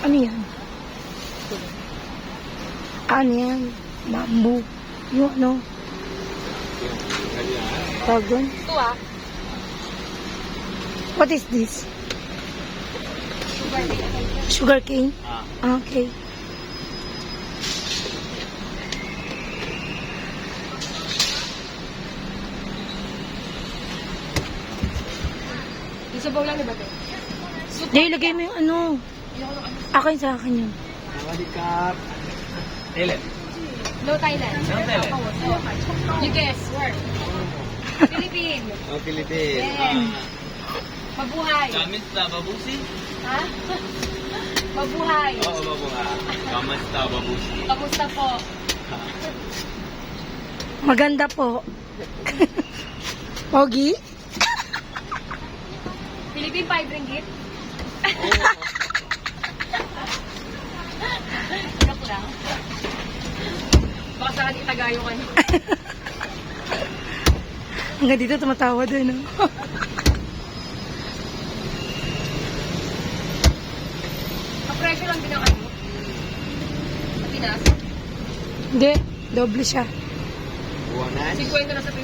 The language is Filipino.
Ano yan? Ano yan? Bamboo. Yung ano? Tawag doon? Ito What is this? Sugar cane? Okay. Isabaw lang, diba? Dahil lagay mo yung ano. Akin sa akin yun. Sawadikap. Thailand. No Thailand. No Thailand. You guess, where? Philippines. Oh, Philippines. Yes. Mabuhay. Kamusta, babusi? Ha? Mabuhay. Oo, babuha. Kamusta, babusi? Kamusta po? Maganda po. Pogi? Philippine 5 ringgit? Joke lang. Baka saan itagayo ka na. Hanggang dito tumatawa din. No? Kapresyo lang din ang ano. Sa Pinas. Hindi, doble siya. Buwanan? 50 na sa Pinas.